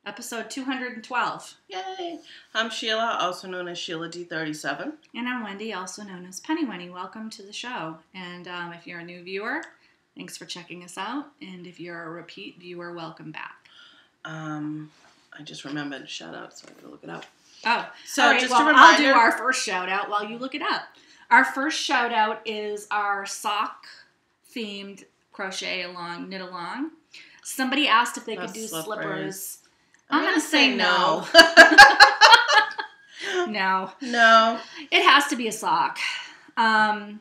Episode 212. Yay! I'm Sheila, also known as Sheila D37. And I'm Wendy, also known as Penny Wendy. Welcome to the show. And if you're a new viewer, thanks for checking us out. And if you're a repeat viewer, welcome back. I just remembered shout out, so I'm going to look it up. Oh, so all right, just well, a reminder. I'll do our first shout out while you look it up. Our first shout out is our sock themed crochet along, knit along. Somebody asked if they could do slippers. I'm going to say no. No. It has to be a sock. I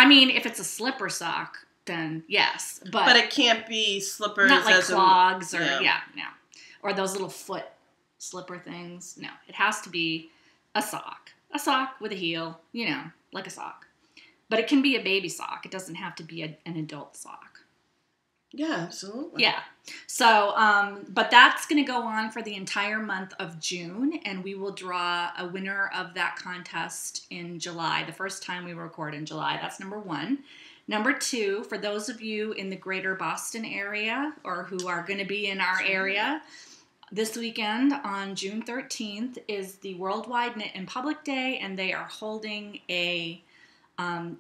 mean, if it's a slipper sock, then yes. But it can't be slippers. Not like clogs or, no. Or those little foot slipper things. No, it has to be a sock. A sock with a heel, like a sock. But it can be a baby sock. It doesn't have to be an adult sock. Yeah, absolutely. Yeah. So, but that's going to go on for the entire month of June, and we will draw a winner of that contest in July, the first time we record in July. That's number one. Number two, for those of you in the greater Boston area or who are going to be in our area, this weekend on June 13th is the Worldwide Knit in Public Day, and they are holding a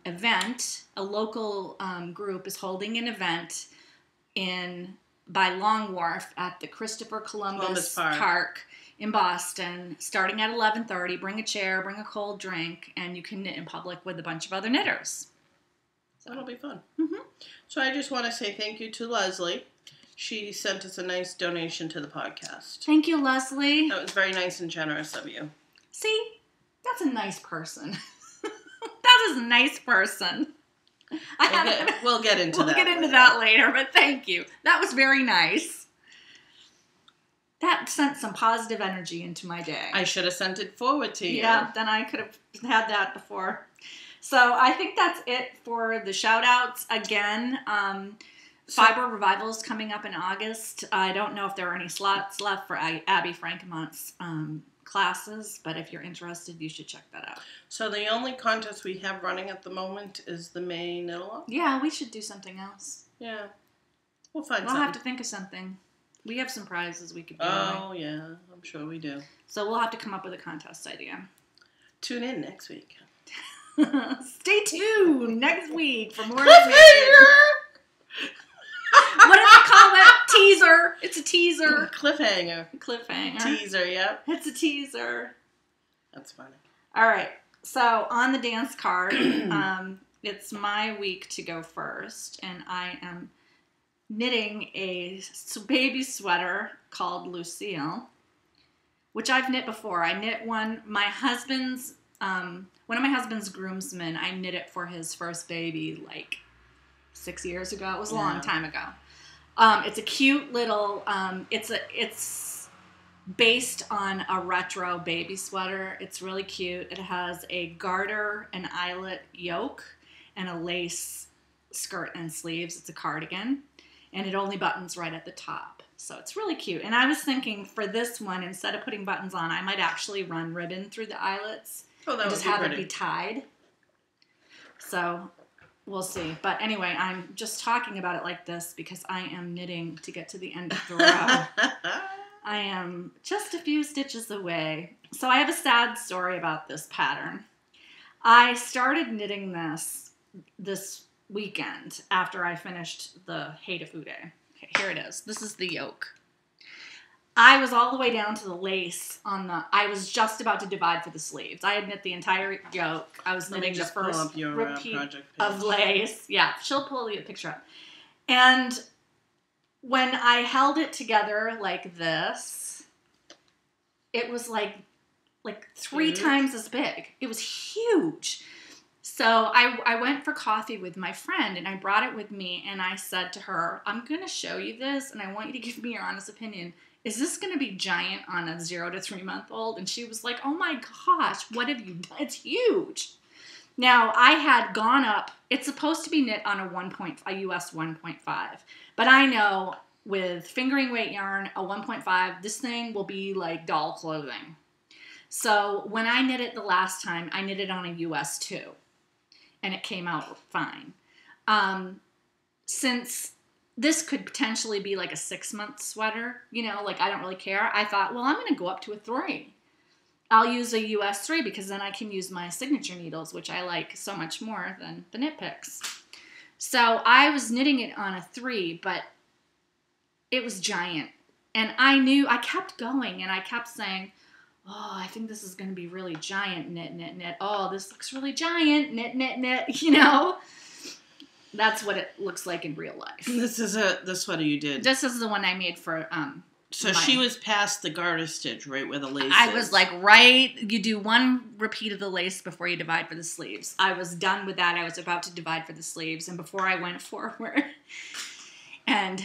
event. A local group is holding an event by Long Wharf at the Christopher Columbus Park in Boston, starting at 11:30. Bring a chair, bring a cold drink, and you can knit in public with a bunch of other knitters. So that'll be fun. Mm-hmm. So I just want to say thank you to Leslie. She sent us a nice donation to the podcast. Thank you, Leslie. That was very nice and generous of you. See, that's a nice person. That is a nice person. We'll get into that. We'll get into that later, but thank you. That was very nice. That sent some positive energy into my day. I should have sent it forward to you. Yeah, then I could have had that before. So I think that's it for the shout outs. Again, Fiber Revival is coming up in August. I don't know if there are any slots left for Abby Frankemont's classes, but if you're interested, you should check that out. So the only contest we have running at the moment is the May knit-along? Yeah, we should do something else. Yeah. We'll find something. We'll have to think of something. We have some prizes we could do. Oh, yeah. I'm sure we do. So we'll have to come up with a contest idea. Tune in next week. Stay tuned next week for more Cliffhanger! What do they call that? Teaser. It's a teaser. Cliffhanger. Teaser, yep. It's a teaser. That's funny. All right. So on the dance card, it's my week to go first, and I am knitting a baby sweater called Lucille, which I've knit before. I knit one of my husband's groomsmen. I knit it for his first baby like 6 years ago. It was a long time ago. It's a cute little, it's based on a retro baby sweater. It's really cute. It has a garter, an eyelet yoke, and a lace skirt and sleeves. It's a cardigan, and it only buttons right at the top. So it's really cute. And I was thinking for this one, instead of putting buttons on, I might actually run ribbon through the eyelets and just have it be tied. So we'll see. But anyway, I'm just talking about it like this because I am knitting to get to the end of the row. I am just a few stitches away. So I have a sad story about this pattern. I started knitting this weekend after I finished the Hitofude. Okay, here it is. This is the yoke. I was all the way down to the lace I was just about to divide for the sleeves. I had knit the entire yoke. I was knitting the first repeat of lace. Yeah, she'll pull the picture up. And when I held it together like this, it was like 3 times as big. It was huge. So I went for coffee with my friend, and I brought it with me, and I said to her, I'm going to show you this, and I want you to give me your honest opinion. Is this going to be giant on a 0 to 3 month old? And she was like, oh my gosh, what have you done? It's huge. Now, I had gone up. It's supposed to be knit on a US 1.5. But I know with fingering weight yarn, a 1.5, this thing will be like doll clothing. So when I knit it the last time, I knit it on a US 2. And it came out fine. Since this could potentially be like a 6-month sweater, you know, like I don't really care. I thought, well, I'm going to go up to a 3. I'll use a US 3 because then I can use my signature needles, which I like so much more than the knit picks. So I was knitting it on a 3, but it was giant. And I kept going and I kept saying, oh, I think this is going to be really giant, knit, knit, knit. Oh, this looks really giant, knit, knit, knit, you know? That's what it looks like in real life. This is the sweater you did. This is the one I made for, so she was past the garter stitch, right where the lace is. I was like, right, you do 1 repeat of the lace before you divide for the sleeves. I was done with that. I was about to divide for the sleeves. And before I went forward, and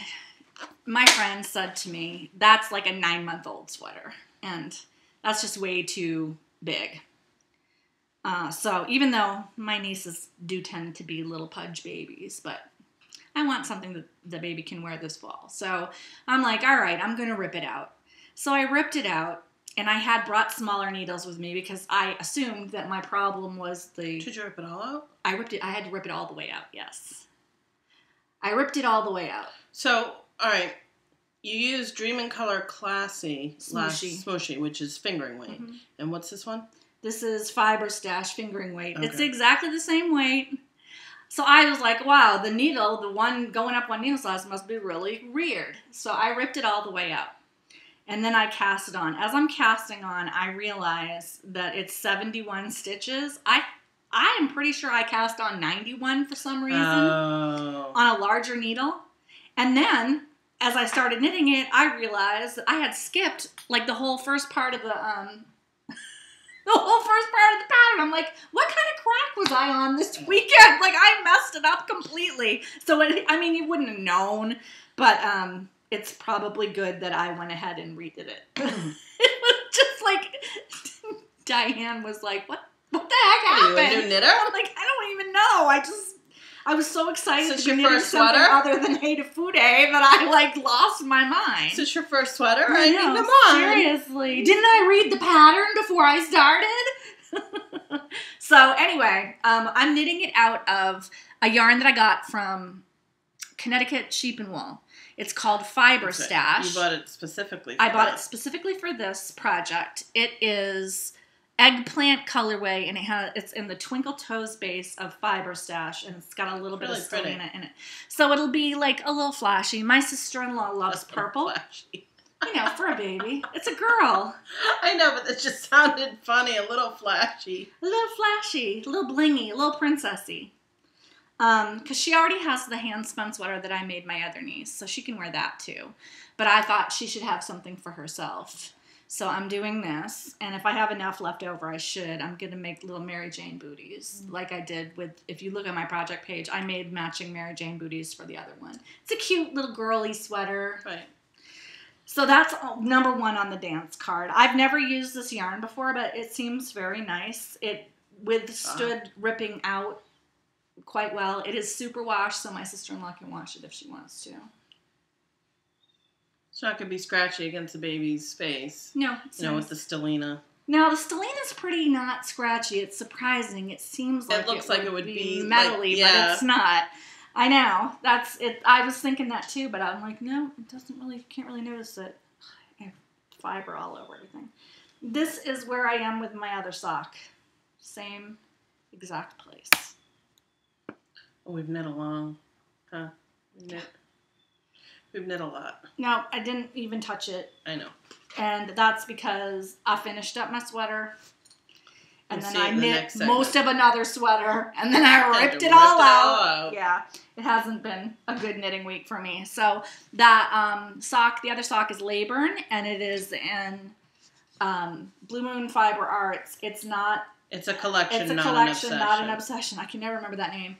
my friend said to me, that's like a 9-month-old sweater. And that's just way too big. So even though my nieces do tend to be little pudge babies, but I want something that the baby can wear this fall. So I'm like, all right, I'm going to rip it out. So I ripped it out, and I had brought smaller needles with me because I assumed that my problem was the... Did you rip it all out? I had to rip it all the way out, yes. I ripped it all the way out. So, all right. You used Dream in Color Classy Smooshy, which is fingering weight. Mm-hmm. And what's this one? This is Fiber Stash fingering weight. Okay. It's exactly the same weight. So I was like, wow, the needle, the one going up one needle size must be really weird. So I ripped it all the way out. And then I cast it on. As I'm casting on, I realize that it's 71 stitches. I am pretty sure I cast on 91 for some reason on a larger needle. And then, as I started knitting it, I realized that I had skipped like the whole first part of the pattern. I'm like, what kind of crack was I on this weekend? Like, I messed it up completely. So, you wouldn't have known, but it's probably good that I went ahead and redid it. It was just like, Diane was like, what the heck happened? Are you a new knitter? I'm like, I don't even know. I was so excited to be knitting something other than Hitofude that I, like, lost my mind. Is this your first sweater? I know, come on. Seriously. Didn't I read the pattern before I started? So, anyway, I'm knitting it out of a yarn that I got from Connecticut Sheep and Wool. It's called Fiber Stash. You bought it specifically for I bought it specifically for this project. It is eggplant colorway, and it's in the Twinkle Toes base of Fiber Stash, and it's got a little bit of stellina in it. So it'll be like a little flashy. My sister-in-law loves purple. Flashy. You know, for a baby. It's a girl. I know, but that just sounded funny. A little flashy. A little flashy, a little blingy, a little princessy. Because she already has the hand-spun sweater that I made my other niece, so she can wear that too. But I thought she should have something for herself. So I'm doing this, and if I have enough left over, I'm going to make little Mary Jane booties, like I did with, if you look at my project page, I made matching Mary Jane booties for the other one. It's a cute little girly sweater. Right. So that's number 1 on the dance card. I've never used this yarn before, but it seems very nice. It withstood ripping out quite well. It is super wash, so my sister-in-law can wash it if she wants to. It's not going to be scratchy against the baby's face. No. With the stellina. No, the stellina's pretty not scratchy. It's surprising. It seems like it looks like it would be metally, but it's not. I know. That's it. I was thinking that too, but I'm like, no, it doesn't really. Can't really notice it. I have fiber all over everything. This is where I am with my other sock. Same exact place. Oh, we've knit along, huh? We've knit a lot. No, I didn't even touch it. I know. And that's because I finished up my sweater. And then I knit the most of another sweater. And then I ripped it all out. Yeah. It hasn't been a good knitting week for me. So that sock, the other sock is Leyburn. And it is in Blue Moon Fiber Arts. It's a collection, not an obsession. I can never remember that name.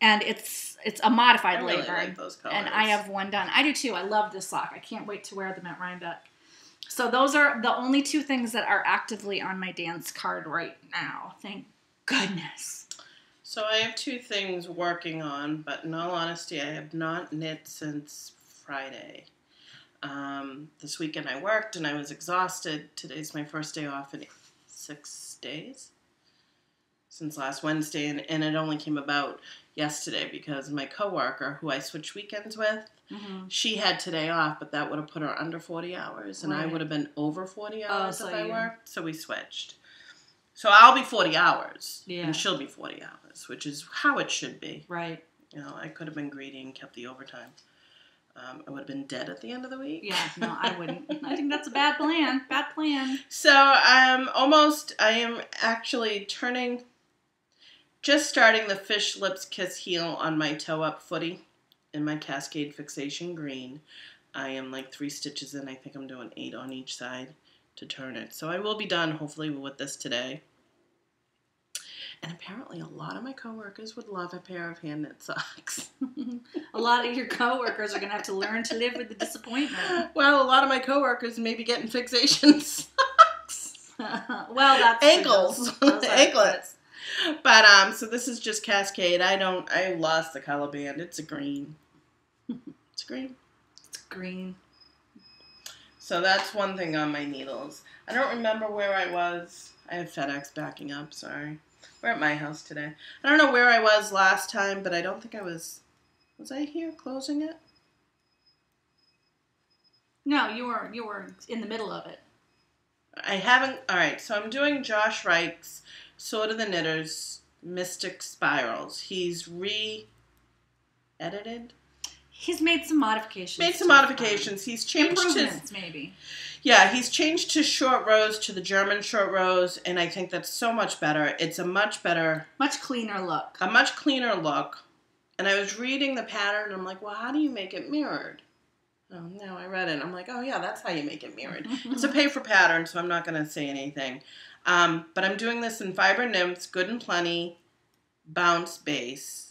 And it's a modified I really Leyburn. like those colors. And I have one done. I do too. I love this sock. I can't wait to wear them at Rhinebeck. So those are the only 2 things that are actively on my dance card right now. Thank goodness. So I have 2 things working on, but in all honesty, I have not knit since Friday. This weekend I worked and I was exhausted. Today's my first day off in 6 days. since last Wednesday, and it only came about yesterday because my coworker, who I switch weekends with, she had today off, but that would have put her under 40 hours, and I would have been over 40 hours if I worked, so we switched. So I'll be 40 hours, and she'll be 40 hours, which is how it should be. Right. You know, I could have been greedy and kept the overtime. I would have been dead at the end of the week. Yeah, no, I wouldn't. I think that's a bad plan. Bad plan. So I am actually just starting the fish lips kiss heel on my toe up footy in my Cascade Fixation Green. I am like 3 stitches in. I think I'm doing 8 on each side to turn it. So I will be done hopefully with this today. And apparently a lot of my coworkers would love a pair of hand knit socks. A lot of your coworkers are going to have to learn to live with the disappointment. Well, a lot of my coworkers may be getting fixation socks. Well, that's ankles. Anklets. But so this is just Cascade. I lost the color band. It's a green. It's green. It's green. So that's one thing on my needles. I don't remember where I was. I have FedEx backing up, sorry. We're at my house today. I don't know where I was last time, but I don't think I was I here closing it? No, you were in the middle of it. I haven't, alright, so I'm doing Josh Reich's Sword of the Knitters Mystik Spirals. He's re-edited? He's made some modifications. He's changed improvements, maybe. Yeah, he's changed to short rows, to the German short rows, and I think that's so much better. It's a much cleaner look. A much cleaner look. And I was reading the pattern, and I'm like, well, how do you make it mirrored? Oh, no, I read it. I'm like, oh, yeah, that's how you make it mirrored. It's a pay-for pattern, so I'm not going to say anything. But I'm doing this in Fiber Nymphs, Good and Plenty, Bounce Base.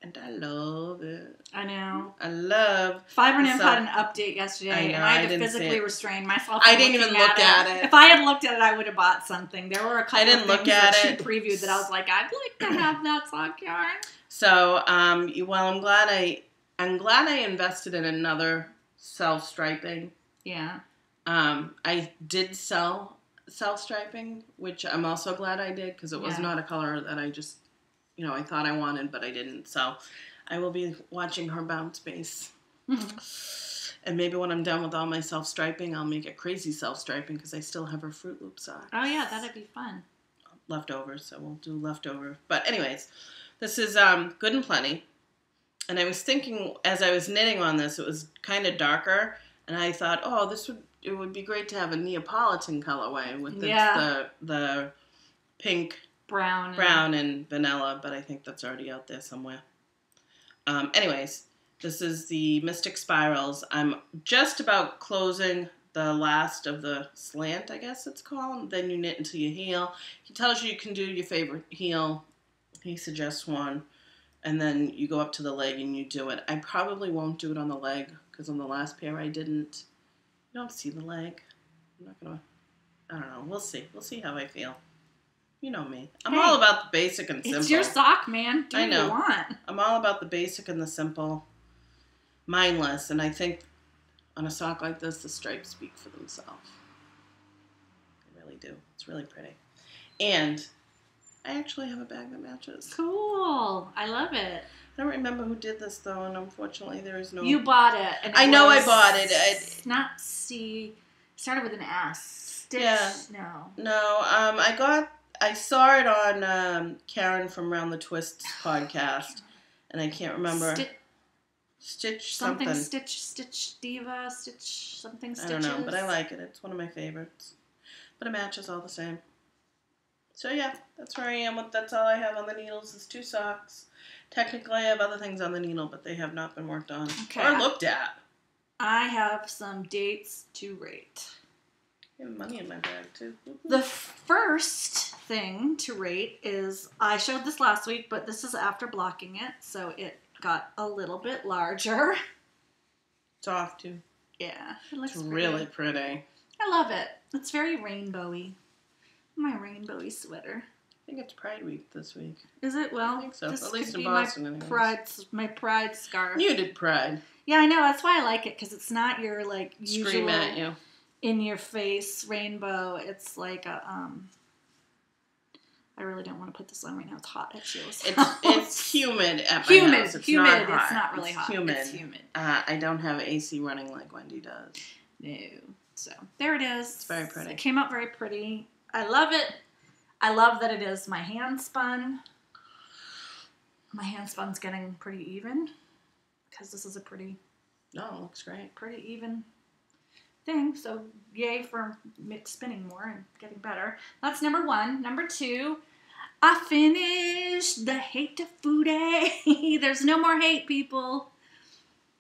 And I love it. I know. I love Fiber Nymph had an update yesterday, and I had to physically restrain myself. I didn't even look at it. If I had looked at it, I would have bought something. There were a couple of things that she previewed that I was like, I'd like to have that sock yarn. So, well, I'm glad I invested in another self-striping. Yeah. I did sell self-striping, which I'm also glad I did because it was not a color that I just, I thought I wanted, but I didn't. So I will be watching her Bounce Base. And maybe when I'm done with all my self-striping, I'll make it crazy self-striping because I still have her Fruit Loop socks. Oh, yeah, that'd be fun. Leftovers, so we'll do leftover. But anyways, this is Good and Plenty. And I was thinking, as I was knitting on this, it was kind of darker. And I thought, it would be great to have a Neapolitan colorway with the pink, brown and vanilla, but I think that's already out there somewhere. Anyways, this is the Mystik Spirals. I'm just about closing the last of the slant, I guess it's called. Then you knit until you heel. He tells you can do your favorite heel. He suggests one. And then you go up to the leg and you do it. I probably won't do it on the leg because on the last pair I didn't. You don't see the leg. I'm not going to, I don't know. We'll see. We'll see how I feel. You know me. I'm all about the basic and simple. It's your sock, man. Do what you want. I'm all about the basic and the simple. Mindless. And I think on a sock like this, the stripes speak for themselves. They really do. It's really pretty. And I actually have a bag that matches. Cool. I love it. I don't remember who did this, though, and unfortunately there is no... You bought it. And I know I bought it. Not C. Started with an S. Stitch? Yeah. No. I saw it on Karen from Round the Twist podcast, and I can't remember. Stitch something. Stitch Diva, Stitch something Stitches. I don't know, but I like it. It's one of my favorites. But it matches all the same. So yeah, that's where I am. That's all I have on the needles is 2 socks. Technically, I have other things on the needle, but they have not been worked on or looked at. I have some dates to rate. I have money in my bag, too. The first thing to rate is, I showed this last week, but this is after blocking it, so it got a little bit larger. It's off, too. Yeah, it looks really pretty. I love it. It's very rainbowy. My rainbowy sweater. I think it's Pride Week this week. Is it? Well, I think so. This at least could in be Boston. my pride scarf. You did Pride. Yeah, I know. That's why I like it, because it's not your usual scream at you, in your face rainbow. It's like a I really don't want to put this on right now. It's hot at Sheila's It's humid at my house. It's humid. Not hot. It's not really hot. Humid. It's humid. I don't have AC running like Wendy does. No. So there it is. It's very pretty. It came out very pretty. I love it. I love that it is my hand spun. My hand spun's getting pretty even because this is a pretty. No, it looks great. Pretty even thing. So yay for spinning more and getting better. That's number 1. Number 2, I finished the Hitofude. There's no more hate, people.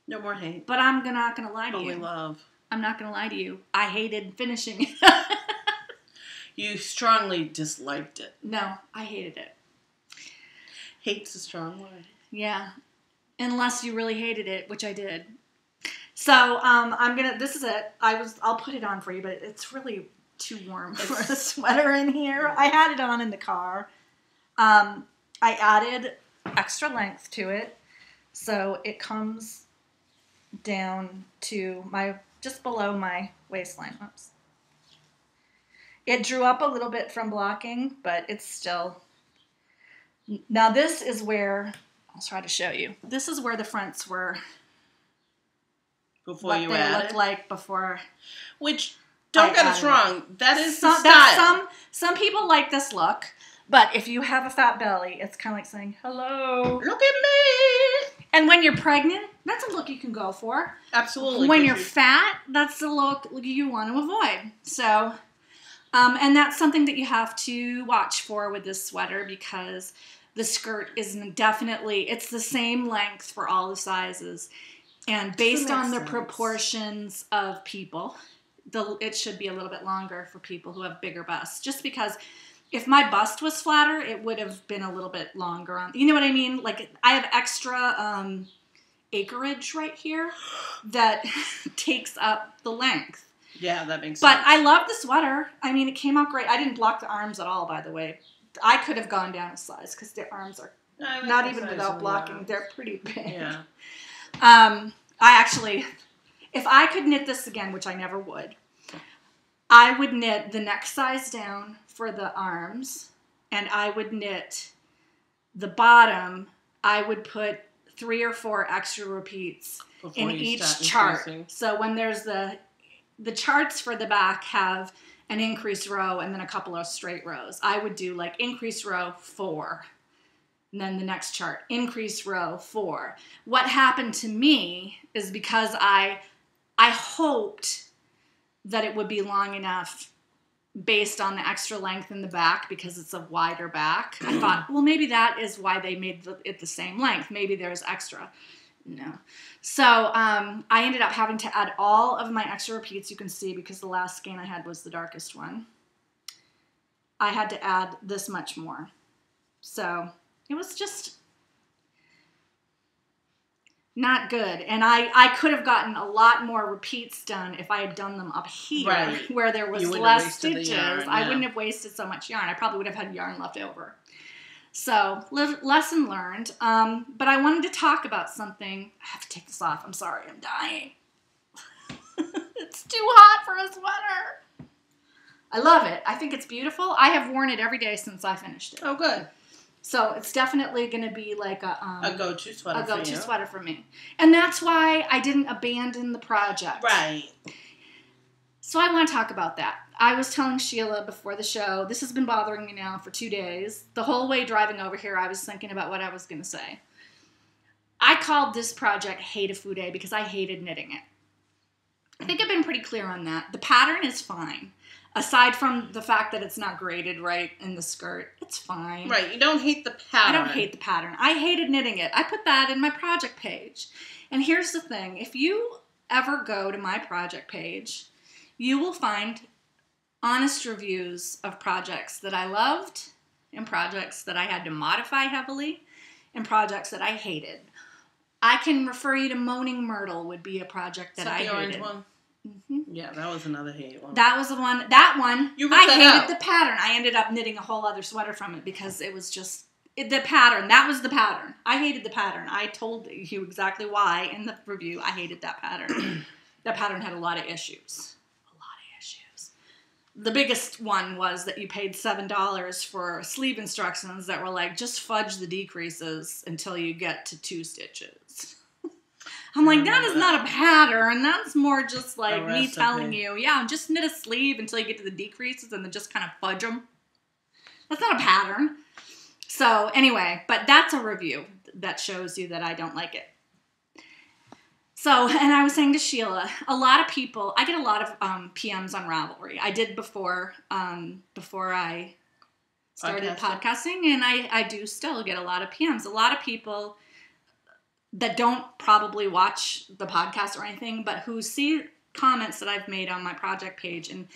No more hate. But I'm not gonna lie to Only you. love. I'm not gonna lie to you. I hated finishing it. You strongly disliked it. No, I hated it. Hate's a strong word. Yeah. Unless you really hated it, which I did. So, this is it. I'll put it on for you, but it's really too warm for a sweater in here. I had it on in the car. I added extra length to it. So it comes down to just below my waistline. Oops. It drew up a little bit from blocking, but it's still. Now this is where, I'll try to show you. This is where the fronts were. Before you add it? What they looked like before. Which, don't get us wrong, that is the style. Some people like this look, but if you have a fat belly, it's kind of like saying, hello. Look at me. And when you're pregnant, that's a look you can go for. Absolutely. When you're fat, that's the look you want to avoid. So, and that's something that you have to watch for with this sweater because the skirt is definitely, it's the same length for all the sizes. And based on the proportions of people, it should be a little bit longer for people who have bigger busts. Just because if my bust was flatter, it would have been a little bit longer. You know what I mean? Like I have extra acreage right here that takes up the length. Yeah, that makes sense. But I love the sweater. I mean, it came out great. I didn't block the arms at all, by the way. I could have gone down a size because the arms are not even without blocking. They're pretty big. Yeah. I actually, if I could knit this again, which I never would, I would knit the next size down for the arms, and I would knit the bottom. I would put 3 or 4 extra repeats in each chart. So when there's the charts for the back have an increased row and then a couple of straight rows. I would do like increased row 4. And then the next chart, increase row 4. What happened to me is because I hoped that it would be long enough based on the extra length in the back because it's a wider back. I thought, well, maybe that is why they made it the same length. Maybe there's extra. No. So I ended up having to add all of my extra repeats, you can see, because the last skein I had was the darkest one. I had to add this much more. So it was just not good. And I could have gotten a lot more repeats done if I had done them up here where there was less stitches. I wouldn't have wasted so much yarn. I probably would have had yarn left over. So, lesson learned. But I wanted to talk about something. I have to take this off. I'm sorry. I'm dying. It's too hot for a sweater. I love it. I think it's beautiful. I have worn it every day since I finished it. Oh, good. So it's definitely going to be like a go-to sweater. A go-to sweater for me, and that's why I didn't abandon the project. Right. So I want to talk about that. I was telling Sheila before the show. This has been bothering me now for 2 days. The whole way driving over here, I was thinking about what I was going to say. I called this project Hitofude because I hated knitting it. I think I've been pretty clear on that. The pattern is fine. Aside from the fact that it's not graded right in the skirt, it's fine. Right, you don't hate the pattern. I don't hate the pattern. I hated knitting it. I put that in my project page. And here's the thing. If you ever go to my project page, you will find honest reviews of projects that I loved and projects that I had to modify heavily and projects that I hated. I can refer you to Moaning Myrtle would be a project that I hated. Orange one? Mm-hmm. Yeah, that was another hate one. That was the one. That one, I hated the pattern. I ended up knitting a whole other sweater from it because it was just the pattern. That was the pattern. I hated the pattern. I told you exactly why in the review I hated that pattern. That pattern had a lot of issues. the biggest one was that you paid $7 for sleeve instructions that were like, just fudge the decreases until you get to 2 stitches. I'm like, that is not a pattern. That's more just like me telling you, yeah, just knit a sleeve until you get to the decreases and then just kind of fudge them. That's not a pattern. So anyway, but that's a review that shows you that I don't like it. So, and I was saying to Sheila, a lot of people, I get a lot of PMs on Ravelry. I did before I started podcasting, and I do still get a lot of PMs. A lot of people that don't probably watch the podcast or anything, but who see comments that I've made on my project page and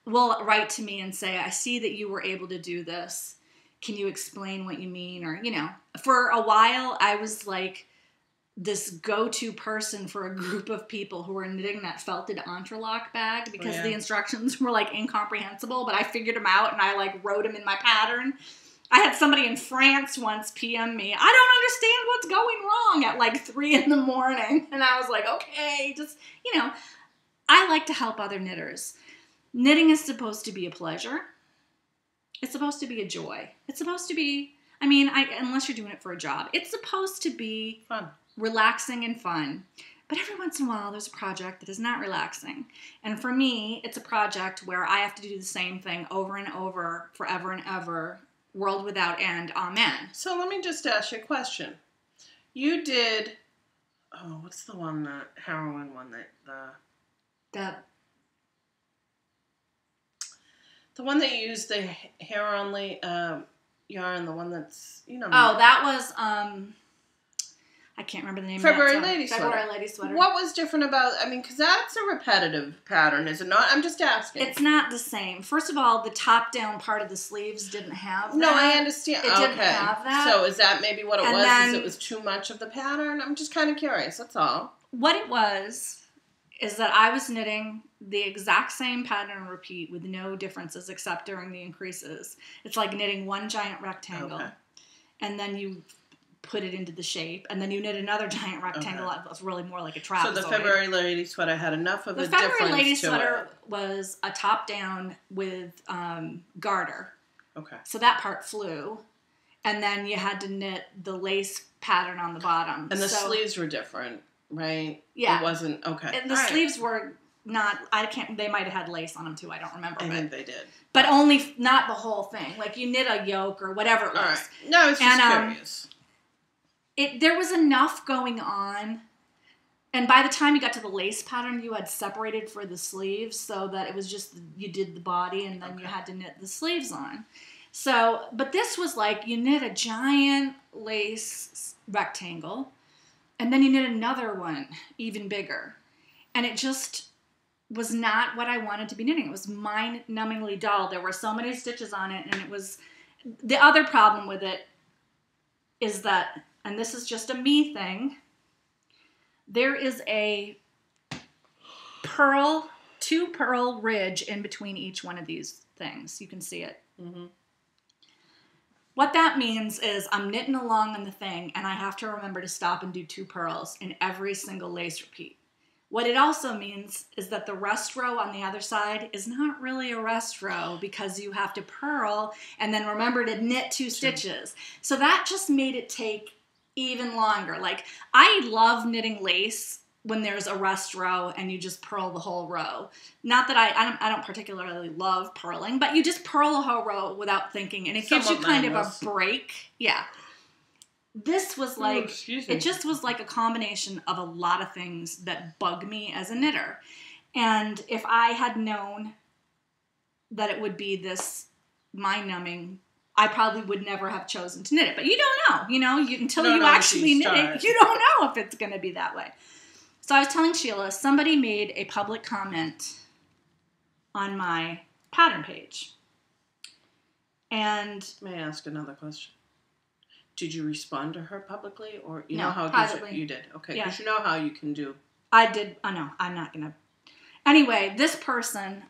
will write to me and say, I see that you were able to do this. Can you explain what you mean? Or, you know, for a while I was like this go-to person for a group of people who were knitting that felted entrelac bag because the instructions were like incomprehensible, but I figured them out and I like wrote them in my pattern. I had somebody in France once PM me, I don't understand what's going wrong at like 3 a.m. And I was like, okay, just, you know, I like to help other knitters. Knitting is supposed to be a pleasure. It's supposed to be a joy. It's supposed to be, I mean, unless you're doing it for a job, it's supposed to be fun, relaxing and fun. But every once in a while, there's a project that is not relaxing. And for me, it's a project where I have to do the same thing over and over, forever and ever, world without end, amen. So let me just ask you a question. You did, what's the one, the heroin one, the one that you used the hair-only yarn, the one that's, you know. Oh, that was, I can't remember the name February of that. Lady Sweater. February Lady Sweater. What was different about, I mean, because that's a repetitive pattern, is it not? I'm just asking. It's not the same. First of all, the top-down part of the sleeves didn't have that. No, I understand. It didn't have that. So is that maybe what it was? Then, is it was too much of the pattern? I'm just kind of curious, that's all. What it was is that I was knitting the exact same pattern and repeat with no differences except during the increases. It's like knitting one giant rectangle, and then you put it into the shape, and then you knit another giant rectangle. It was really more like a trapezoid. So the February Lady Sweater had enough of a difference to it. The February Lady Sweater was a top down with garter. Okay. So that part flew, and then you had to knit the lace pattern on the bottom. And the sleeves were different, right? Yeah. It wasn't, okay. And the sleeves were not, they might have had lace on them too, I don't remember. I think they did. But only, not the whole thing. Like you knit a yoke or whatever it was. All right. No, it's just curious. There was enough going on, and by the time you got to the lace pattern, you had separated for the sleeves, so that it was just, you did the body, and then you had to knit the sleeves on. So, but this was like, you knit a giant lace rectangle, and then you knit another one, even bigger. And it just was not what I wanted to be knitting. It was mind-numbingly dull. There were so many stitches on it, and it was, the other problem with it is that, and this is just a me thing, there is a two pearl ridge in between each one of these things. You can see it. Mm-hmm. What that means is I'm knitting along on the thing, and I have to remember to stop and do 2 pearls in every single lace repeat. What it also means is that the rest row on the other side is not really a rest row because you have to purl and then remember to knit 2 stitches. So that just made it take even longer. Like, I love knitting lace when there's a rest row and you just purl the whole row. Not that I don't particularly love purling, but you just purl the whole row without thinking, and it gives you kind of a break. Yeah. This was like, it just was like a combination of a lot of things that bug me as a knitter. And if I had known that it would be this mind-numbing, I probably would never have chosen to knit it. But you don't know, until you actually knit it, you don't know if it's going to be that way. So I was telling Sheila, somebody made a public comment on my pattern page. And may I ask another question? Did you respond to her publicly, or you no, know how privately. You did? Okay, because you know how you can do. I did. Oh no, I'm not gonna. Anyway, this person,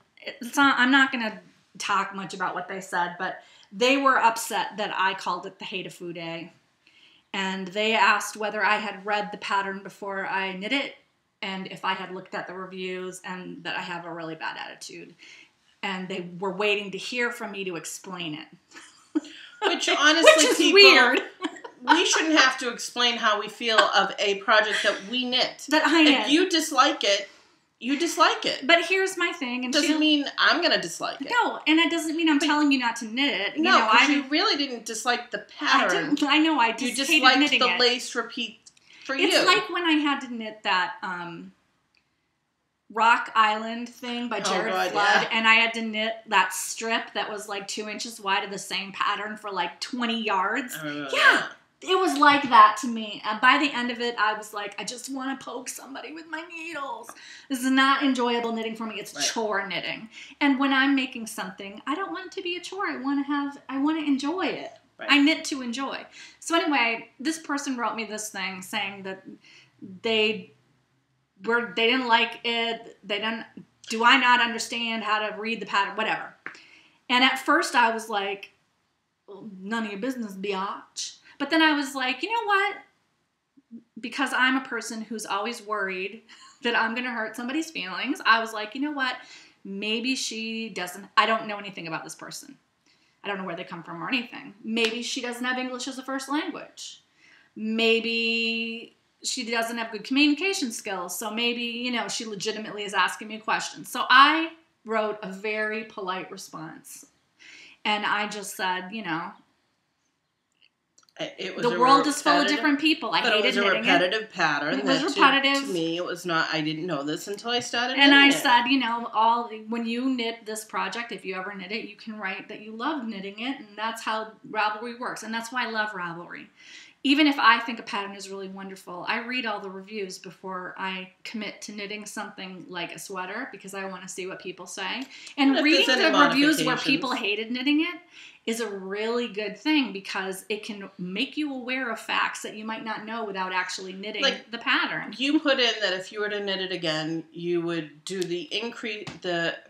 I'm not gonna talk much about what they said, but they were upset that I called it the Hitofude, and they asked whether I had read the pattern before I knit it, and if I had looked at the reviews, and that I have a really bad attitude. and they were waiting to hear from me to explain it. Which honestly, which is people, weird. We shouldn't have to explain how we feel of a project that we knit. That I knit. If you dislike it, you dislike it. But here's my thing. And doesn't mean I'm going to dislike it. No, and it doesn't mean I'm telling you not to knit it. No, because you really didn't dislike the pattern. I know, I just you just hated liked knitting the it. lace repeat for you. It's like when I had to knit that Rock Island thing by Jared Flood, and I had to knit that strip that was like 2 inches wide of the same pattern for like 20 yards. Yeah. It was like that to me. And by the end of it, I was like, I just want to poke somebody with my needles. This is not enjoyable knitting for me. It's chore knitting. And when I'm making something, I don't want it to be a chore. I want to enjoy it. Right. I knit to enjoy. So anyway, this person wrote me this thing saying that they didn't like it. Do I not understand how to read the pattern? Whatever. And at first I was like, well, none of your business, biatch. But then I was like, you know what? Because I'm a person who's always worried that I'm going to hurt somebody's feelings, I was like, you know what? Maybe she doesn't. I don't know anything about this person. I don't know where they come from or anything. Maybe she doesn't have English as a first language. Maybe she doesn't have good communication skills. So maybe, she legitimately is asking me questions. So I wrote a very polite response. And I just said, the world is full of different people. I hated knitting it. It was a repetitive pattern. It was repetitive. To me, it was not, I didn't know this until I started knitting it. And I said, when you knit this project, if you ever knit it, you can write that you love knitting it, and that's how Ravelry works. And that's why I love Ravelry. Even if I think a pattern is really wonderful, I read all the reviews before I commit to knitting something like a sweater because I want to see what people say. And reading the reviews where people hated knitting it is a really good thing because it can make you aware of facts that you might not know without actually knitting the pattern. You put in that if you were to knit it again, you would do the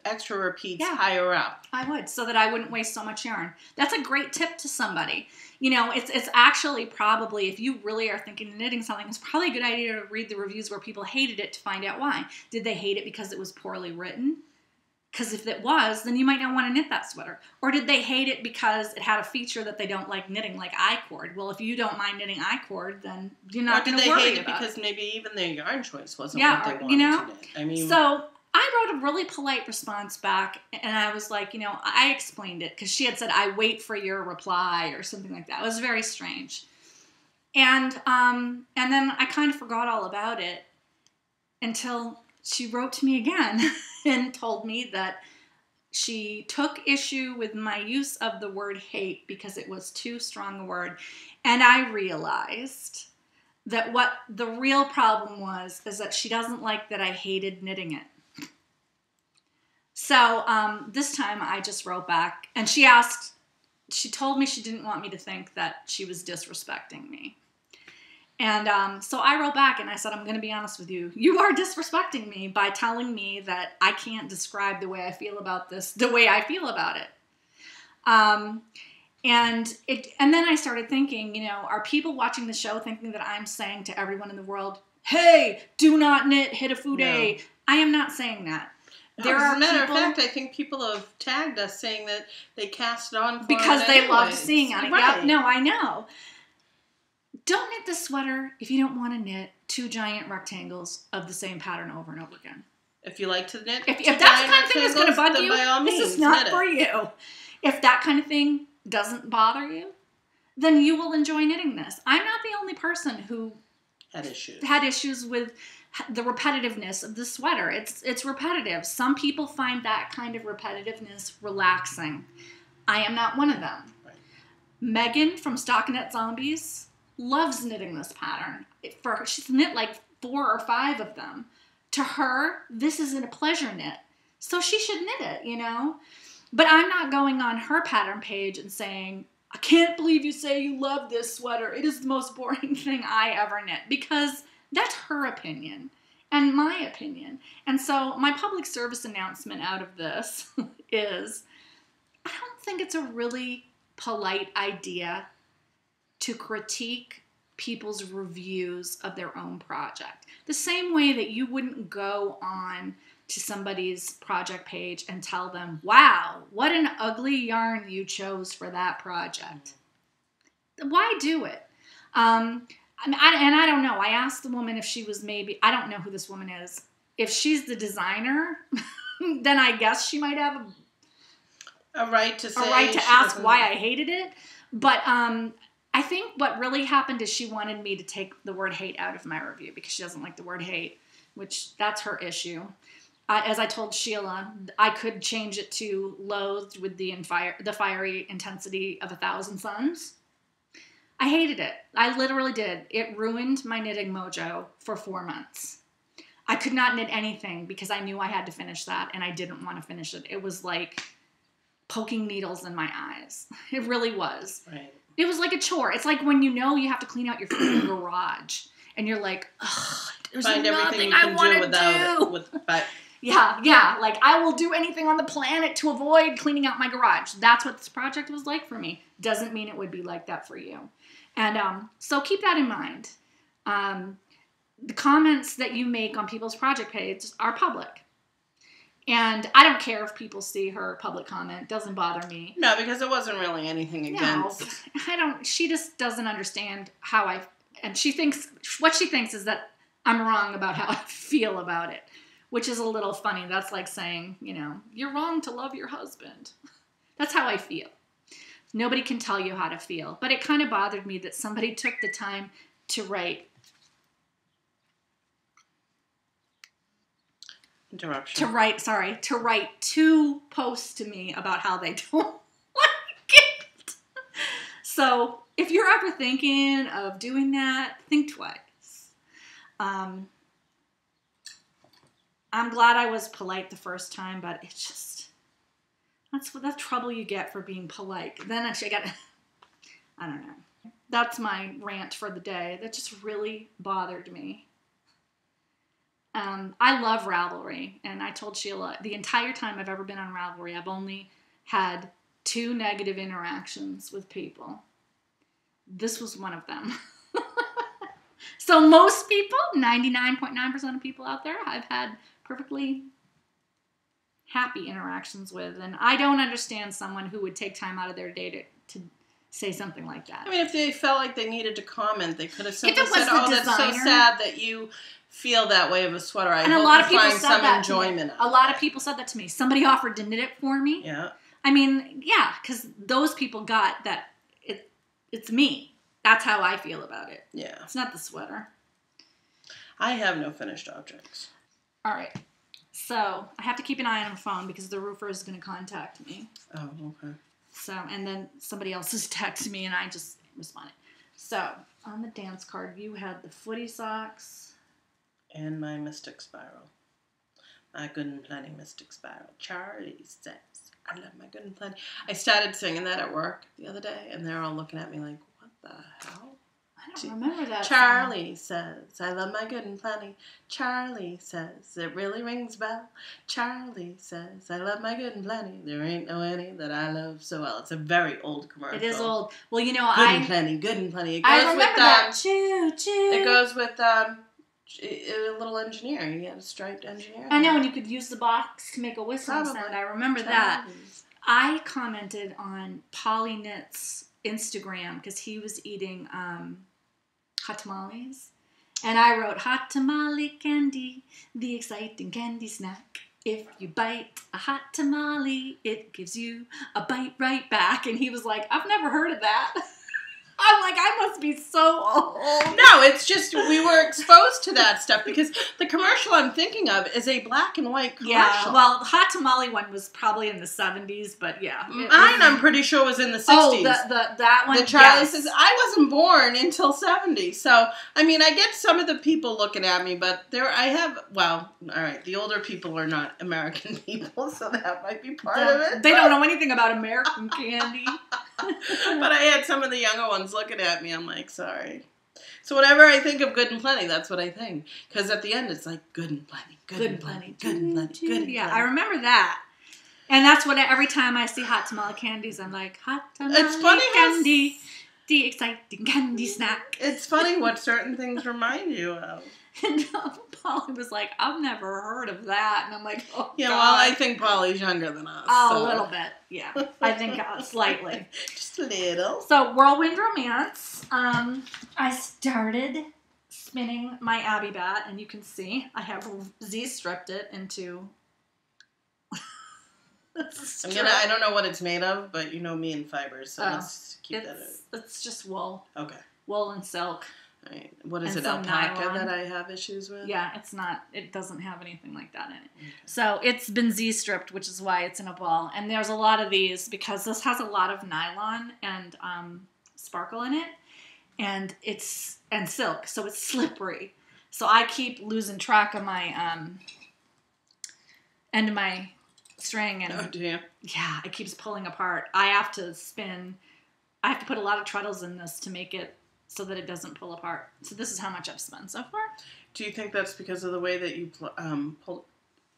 extra repeats higher up. I would, so that I wouldn't waste so much yarn. That's a great tip to somebody. It's actually probably, if you really are thinking of knitting something, it's probably a good idea to read the reviews where people hated it to find out why. Did they hate it because it was poorly written? Because if it was, then you might not want to knit that sweater. Or did they hate it because it had a feature that they don't like knitting, like I-cord? Well, if you don't mind knitting I-cord, then you're not going to worry about it. Or did they hate it because maybe even their yarn choice wasn't what they wanted to knit? So I wrote a really polite response back, and I was like, I explained it, because she had said, I wait for your reply, or something like that. It was very strange. And then I kind of forgot all about it until she wrote to me again and told me that she took issue with my use of the word hate because it was too strong a word. And I realized that what the real problem was is that she doesn't like that I hated knitting it. So this time I just wrote back, and she told me she didn't want me to think that she was disrespecting me. And so I wrote back and I said, I'm going to be honest with you. You are disrespecting me by telling me that I can't describe the way I feel about this the way I feel about it. And then I started thinking, are people watching the show thinking that I'm saying to everyone in the world, hey, do not knit Hitofude? No. I am not saying that. As a matter of fact, I think people have tagged us saying that they cast it on for because they love seeing on it. Right. Yep, no, I know. Don't knit this sweater if you don't want to knit 2 giant rectangles of the same pattern over and over again. If you like to knit, if that kind of thing is going to bug you, this is not for you. If that kind of thing doesn't bother you, then you will enjoy knitting this. I'm not the only person who had issues with the repetitiveness of the sweater. It's repetitive. Some people find that kind of repetitiveness relaxing. I am not one of them. Right. Megan from Stockinette Zombies loves knitting this pattern. She's knit like 4 or 5 of them. To her, this isn't a pleasure knit. So she should knit it, But I'm not going on her pattern page and saying, I can't believe you say you love this sweater. It is the most boring thing I ever knit. Because that's her opinion and my opinion. And so my public service announcement out of this is, I don't think it's a really polite idea to critique people's reviews of their own project. The same way that you wouldn't go on to somebody's project page and tell them, wow, what an ugly yarn you chose for that project. Why do it? And I don't know. I asked the woman if she was maybe, I don't know who this woman is. If she's the designer, then I guess she might have a right to say, a right to ask why I hated it. But I think what really happened is she wanted me to take the word hate out of my review because she doesn't like the word hate, which that's her issue. As I told Sheila, I could change it to loathed with the fiery intensity of 1,000 suns. I hated it. I literally did. It ruined my knitting mojo for 4 months. I could not knit anything because I knew I had to finish that, and I didn't want to finish it. It was like poking needles in my eyes. It really was. Right. It was like a chore. It's like when you have to clean out your freaking garage, and you're like, ugh, there's nothing I want to do. Yeah. Like, I will do anything on the planet to avoid cleaning out my garage. That's what this project was like for me. Doesn't mean it would be like that for you. And so keep that in mind. The comments that you make on people's project pages are public. And I don't care if people see her public comment. It doesn't bother me. No, because it wasn't really anything against. No, she just doesn't understand and what she thinks is that I'm wrong about how I feel about it, which is a little funny. That's like saying, you're wrong to love your husband. That's how I feel. Nobody can tell you how to feel. But it kind of bothered me that somebody took the time to write. Interruption. To write 2 posts to me about how they don't like it. So if you're ever thinking of doing that, think twice. I'm glad I was polite the first time, but it's just, that's trouble you get for being polite. Then actually I don't know. That's my rant for the day. That just really bothered me. I love Ravelry, and I told Sheila the entire time I've ever been on Ravelry, I've only had 2 negative interactions with people. This was one of them. So most people, 99.9% of people out there, I've had perfectly happy interactions with, and I don't understand someone who would take time out of their day to say something like that. I mean, if they felt like they needed to comment, they could have simply said, that's so sad that you feel that way of a sweater. I hope you find some enjoyment. A lot of people said that to me. Somebody offered to knit it for me. Yeah. I mean, yeah, because those people got that it's me. That's how I feel about it. Yeah. It's not the sweater. I have no finished objects. All right. So I have to keep an eye on my phone because the roofer is going to contact me. Oh, okay. So, and then somebody else has texted me and I just responded. So, on the dance card, you had the footy socks. And my Mystik Spiral. My Good and Plenty Mystik Spiral. Charlie says, I love my Good and Plenty. I started singing that at work the other day, and they're all looking at me like, what the hell? I don't remember that Charlie says, I love my Good and Plenty. Charlie says, it really rings bell. Charlie says, I love my Good and Plenty. There ain't no any that I love so well. It's a very old commercial. It is old. Well, Good and Plenty, Good and Plenty. It goes I remember with, that. Choo, choo. It goes with a little engineer. He had a striped engineer. I know, and you could use the box to make a whistling sound. I remember that. I commented on Polly Knit's Instagram because he was eating hot tamales. And I wrote, hot tamale candy, the exciting candy snack. If you bite a hot tamale, it gives you a bite right back. And he was like, I've never heard of that. I'm like, I must be so old. No, it's just we were exposed to that stuff because the commercial I'm thinking of is a black and white commercial. Yeah, well, the hot tamale one was probably in the 70s, but yeah. I'm pretty sure was in the 60s. Oh, that one? The Charlie says, I wasn't born until 70. So, I mean, I get some of the people looking at me, but all right, the older people are not American people, so that might be part of it. They don't know anything about American candy. But I had some of the younger ones looking at me. I'm like, sorry. So whenever I think of Good and Plenty, that's what I think. Because at the end, it's like, Good and Plenty, Good and Plenty, Good and Plenty, Good and Plenty. Yeah, I remember that. And that's what every time I see hot tamale candies, I'm like, hot tamale candy, the exciting candy snack. It's funny what certain things remind you of. And Polly was like, I've never heard of that. And I'm like, oh, yeah, God. well, I think Polly's younger than us. Oh, so. a little bit, yeah. I think slightly. Just a little. So, Whirlwind Romance. I started spinning my Abby Batt, and you can see I have Z-stripped it into... I don't know what it's made of, but you know me and fibers, so let's keep that in. It's just wool. Okay. Wool and silk. All right. What is and it, alpaca nylon. that I have issues with? Yeah, it doesn't have anything like that in it. Okay. So it's been Z-stripped, which is why it's in a ball. And there's a lot of these, because this has a lot of nylon and sparkle in it, and silk, so it's slippery. So I keep losing track of my end of my string, and oh dear. Yeah, it keeps pulling apart. I have to put a lot of treadles in this to make it so that it doesn't pull apart. So this is how much I've spent so far. Do you think that's because of the way that you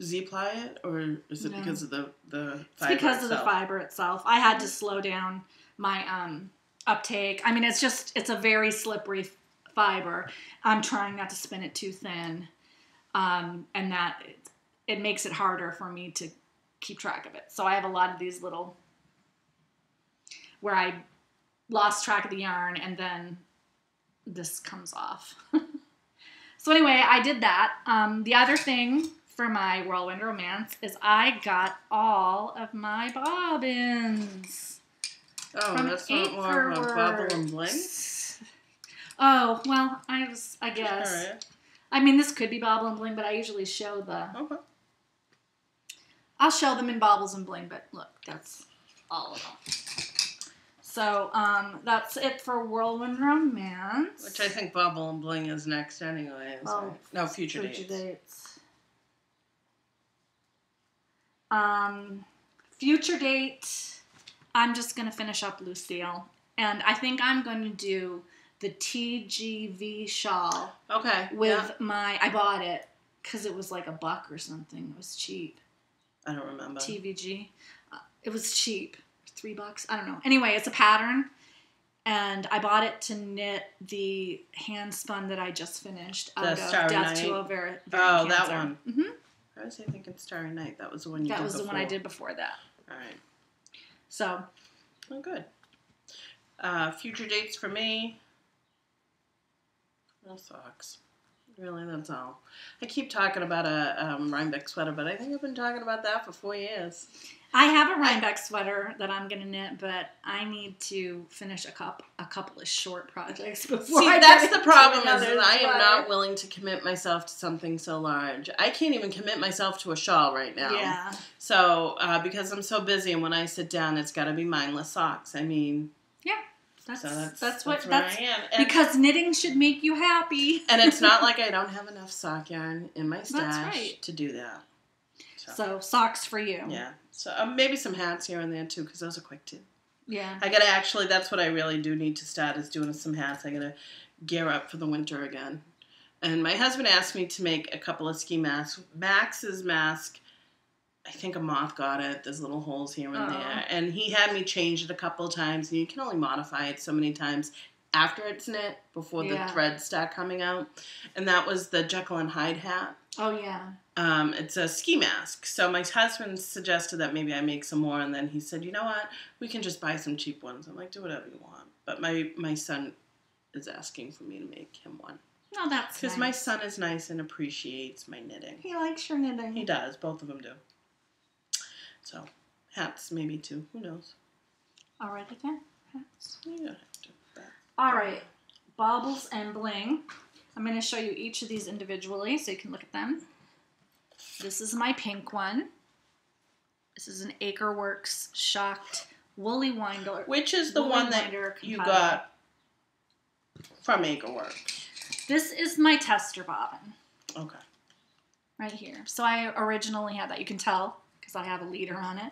Z-ply it, or is it because of the fiber It's because itself? of the fiber itself. I had to slow down my uptake. I mean, it's a very slippery fiber. I'm trying not to spin it too thin, and that it makes it harder for me to keep track of it. So I have a lot of these little where I lost track of the yarn, and then this comes off. So anyway, I did that. The other thing for my Whirlwind Romance is I got all of my bobbins. Oh, that's not more of a Baubles and Bling? Oh, well, I guess. All right. I mean, this could be Baubles and Bling, but I usually show Okay. I'll show them in Baubles and Bling, but look, that's all of them. So, that's it for Whirlwind Romance. Which I think Baubles and Bling is next anyway. Oh, no, Future Dates. Future Date, I'm just going to finish up Lucille. And I think I'm going to do the TGV shawl. Okay. With I bought it because it was like $1 or something. It was cheap. I don't remember. TVG. It was cheap. $3. I don't know. Anyway, it's a pattern. And I bought it to knit the hand spun that I just finished out of Death to Ovarian Cancer. That one. Mm-hmm. I was thinking Starry Night. That was the one you did before. That was the one I did before that. All right. So. Oh, good. Future dates for me. No socks. Really, that's all. I keep talking about a Rhinebeck sweater, but I think I've been talking about that for 4 years. I have a Rhinebeck sweater that I'm going to knit, but I need to finish a couple of short projects before. See, that's the problem, is that I am not willing to commit myself to something so large. I can't even commit myself to a shawl right now. Yeah. So, because I'm so busy, and when I sit down, it's got to be mindless socks. I mean... Yeah. That's where I am. And because knitting should make you happy. And it's not like I don't have enough sock yarn in my stash to do that. So socks for you. Yeah. So maybe some hats here and there too, because those are quick too. Yeah. I gotta that's what I really do need to start, is doing some hats. I gotta gear up for the winter again. And my husband asked me to make a couple of ski masks. Max's mask, I think a moth got it. There's little holes here and there. And he had me change it a couple of times. And you can only modify it so many times after it's knit, before the threads start coming out. And that was the Jekyll and Hyde hat. Oh, yeah. It's a ski mask. So my husband suggested that maybe I make some more. And then he said, you know what? We can just buy some cheap ones. I'm like, do whatever you want. But my son is asking for me to make him one. Oh, that's nice. Because my son is nice and appreciates my knitting. He likes your knitting. He does. Both of them do. So, hats maybe too. Who knows? All right, again. Hats. You don't have to. All right. Baubles and Bling. I'm going to show you each of these individually so you can look at them. This is my pink one. This is an Akerworks Shocked Woolly Winder. Which is the one that you got from Akerworks? This is my tester bobbin. Okay. Right here. So I originally had that. You can tell because I have a leader on it.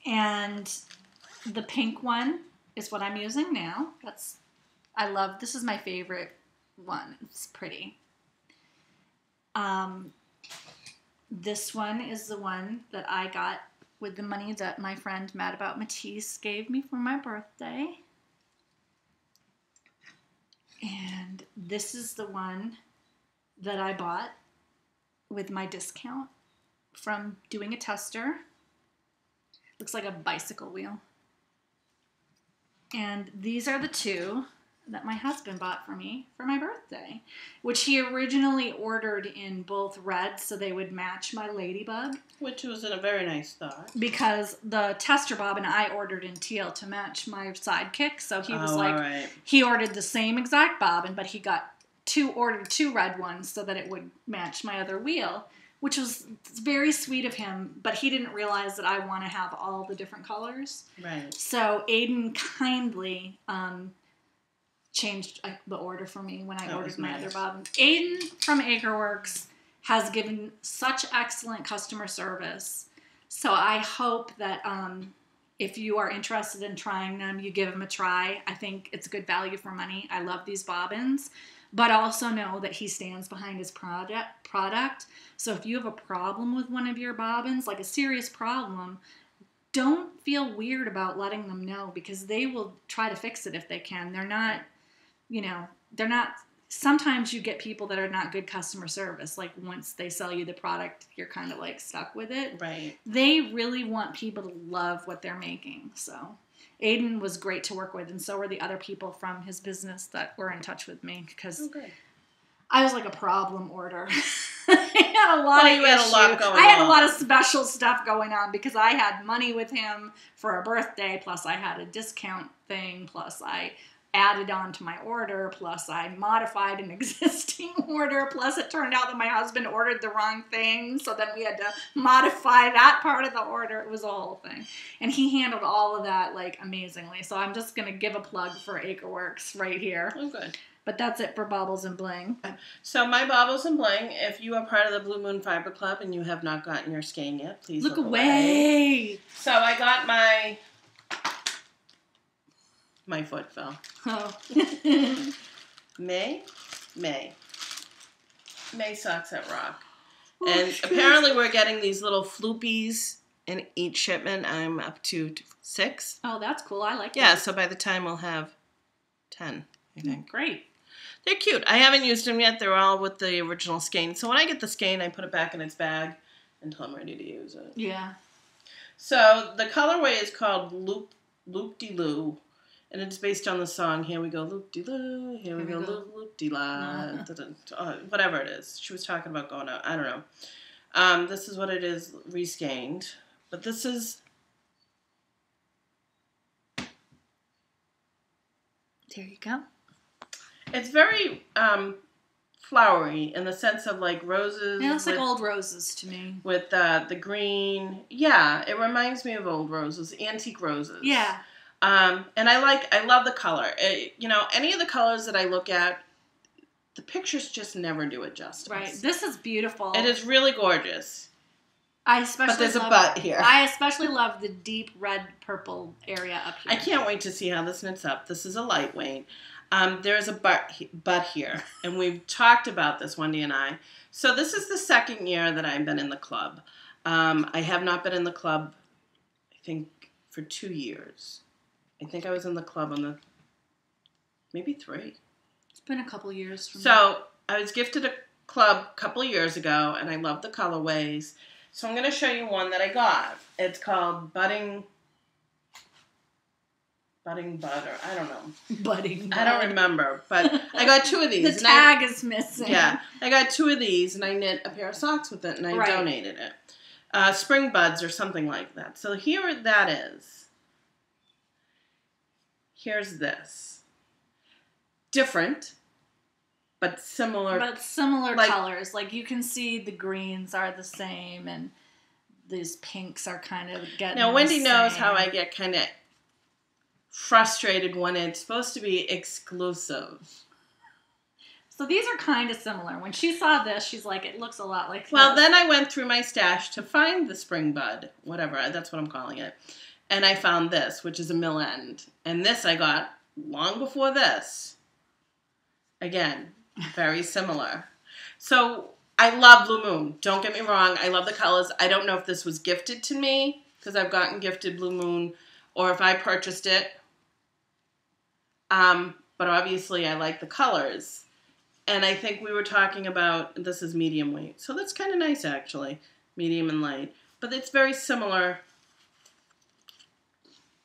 And the pink one is what I'm using now. This is my favorite one. It's pretty. This one is the one that I got with the money that my friend Mad About Matisse gave me for my birthday. And this is the one that I bought with my discount from doing a tester. Looks like a bicycle wheel. And these are the two that my husband bought for me for my birthday, which he originally ordered in both red so they would match my ladybug. Which was a very nice thought. Because the tester bobbin I ordered in teal to match my sidekick. So he was right. He ordered the same exact bobbin, but he ordered two red ones so that it would match my other wheel, which was very sweet of him, but he didn't realize that I want to have all the different colors. Right. So Aiden kindly changed the order for me when I ordered my other bobbins. Aiden from Akerworks has given such excellent customer service. So I hope that if you are interested in trying them, you give them a try. I think it's good value for money. I love these bobbins. But also know that he stands behind his product. So if you have a problem with one of your bobbins, like a serious problem, don't feel weird about letting them know, because they will try to fix it if they can. They're not, sometimes you get people that are not good customer service. Like once they sell you the product, you're kind of like stuck with it. Right. They really want people to love what they're making. So Aiden was great to work with, and so were the other people from his business that were in touch with me, because I was like a problem order. I had a lot I had a lot of special stuff going on because I had money with him for a birthday, plus I had a discount thing, plus I added on to my order, plus I modified an existing order, plus it turned out that my husband ordered the wrong thing, so then we had to modify that part of the order. It was a whole thing. And he handled all of that, like, amazingly. So I'm just going to give a plug for Akerworks right here. Oh, good. But that's it for Baubles and Bling. So my Baubles and Bling, if you are part of the Blue Moon Fiber Club and you have not gotten your skein yet, please look away. So I got my foot fell. Oh. May socks at Rock. Oh, and apparently we're getting these little floopies in each shipment. I'm up to 6. Oh, that's cool. I like that. Yeah, so by the time we'll have 10, I think. Great. They're cute. I haven't used them yet. They're all with the original skein. So when I get the skein, I put it back in its bag until I'm ready to use it. Yeah. So the colorway is called Loop-de-Loo. And it's based on the song, Here We Go Loop-de-loo, Here We Go Loop-de-la, whatever it is. She was talking about going out. I don't know. This is what it is, reskeined. But this is... There you go. It's very flowery in the sense of like roses. It looks like old roses to me. With the green. Yeah, it reminds me of old roses, antique roses. Yeah. And I love the color. Any of the colors that I look at, the pictures just never do it justice. Right. This is beautiful. It is really gorgeous. But there's a butt here. I especially love the deep red purple area up here. I can't wait to see how this knits up. This is a lightweight. There's a butt here, and we've talked about this, Wendy and I. So this is the second year that I've been in the club. I have not been in the club, I think, for 2 years. I think I was in the club on maybe 3. It's been a couple years from So I was gifted a club a couple of years ago, and I love the colorways. So I'm going to show you one that I got. It's called Budding Butter. I don't know. Budding Bud. I don't remember, but I got 2 of these. The tag is missing. Yeah, I got 2 of these, and I knit a pair of socks with it, and I donated it. Spring Buds or something like that. So here that is. Here's this. Different, but similar. But similar colors. Like you can see the greens are the same, and these pinks are kind of getting Now, Wendy knows how I get kind of frustrated when it's supposed to be exclusive. So these are kind of similar. When she saw this, she's like, it looks a lot like this. Well, then I went through my stash to find the Spring Bud, whatever, that's what I'm calling it. And I found this, which is a mill end. And this I got long before this. Again, very similar. So I love Blue Moon. Don't get me wrong. I love the colors. I don't know if this was gifted to me, because I've gotten gifted Blue Moon, or if I purchased it. But but obviously I like the colors. And I think we were talking about, this is medium weight, so that's kind of nice actually, medium and light. But it's very similar.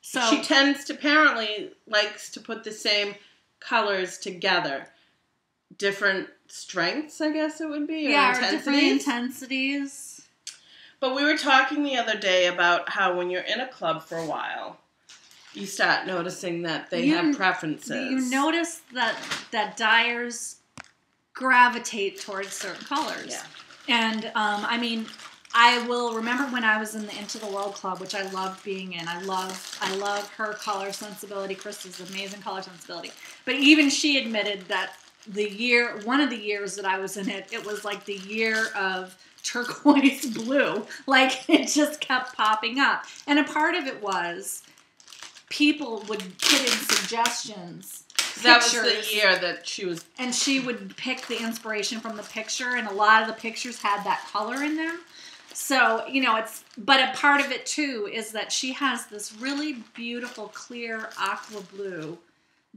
So she apparently likes to put the same colors together. Different strengths, I guess it would be, or intensities. Different intensities. But we were talking the other day about how when you're in a club for a while, you start noticing that they have preferences. You notice that dyers gravitate towards certain colors. Yeah. And, I mean, I will remember when I was in the Into the World Club, which I loved being in. I love her color sensibility. Krista's amazing color sensibility. But even she admitted that one of the years that I was in it, it was like the year of turquoise blue. Like, it just kept popping up. And a part of it was people would put in suggestions. That was the year that she was... And she would pick the inspiration from the picture, and a lot of the pictures had that color in them. So, you know, but a part of it, too, is that she has this really beautiful, clear aqua blue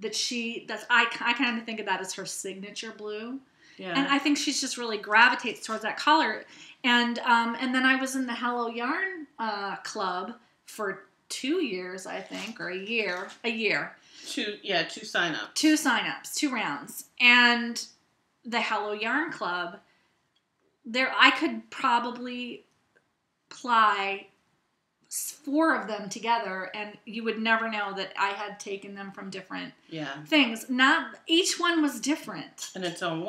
I kind of think of that as her signature blue. Yeah. And I think she's just really gravitates towards that color. And then I was in the Hello Yarn Club for 2 years, I think, or a year. 2 sign-ups. 2 sign-ups, 2 rounds. And the Hello Yarn Club, I could probably ply 4 of them together, and you would never know that I had taken them from different things. Each one was different. In its own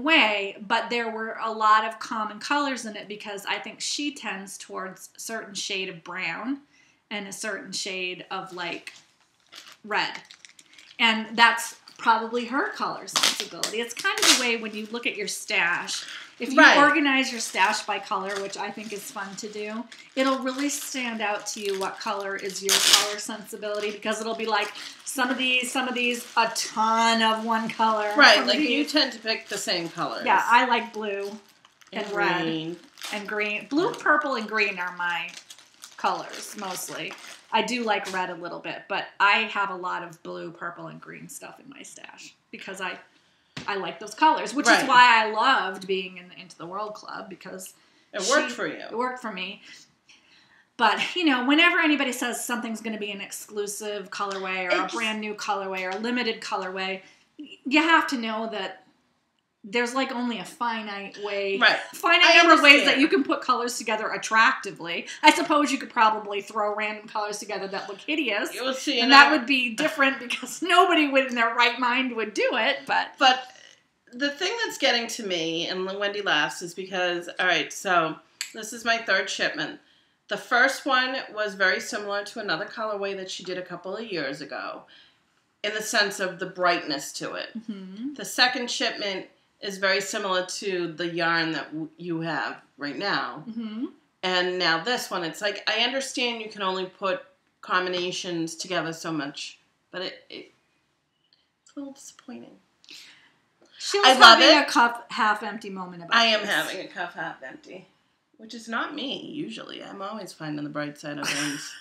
way. But there were a lot of common colors in it because I think she tends towards a certain shade of brown and a certain shade of, like, red. And that's probably her color sensibility. It's kind of the way when you look at your stash. If you organize your stash by color, which I think is fun to do, it'll really stand out to you what color is your color sensibility, because it'll be like some of these, a ton of one color. Right, like you tend to pick the same colors. Yeah, I like blue and red and green. Blue, purple, and green are my colors mostly. I do like red a little bit, but I have a lot of blue, purple, and green stuff in my stash because I like those colors, which is why I loved being in the Into the World Club, because it worked for you. It worked for me. But, you know, whenever anybody says something's going to be an exclusive colorway or a brand new colorway or a limited colorway, you have to know that there's like only a finite number of ways that you can put colors together attractively. I suppose you could probably throw random colors together that look hideous. You'll see, and that would be different because nobody in their right mind would do it. But the thing that's getting to me, and Wendy laughs, is because, all right, so this is my 3rd shipment. The first one was very similar to another colorway that she did a couple of years ago in the sense of the brightness to it. Mm-hmm. The second shipment is very similar to the yarn that you have right now. Mm-hmm. And now this one, it's like, I understand you can only put combinations together so much, but it's a little disappointing. Sheila's having a cup half empty moment about I am having a cup half empty, which is not me, usually. I'm always finding the bright side of things.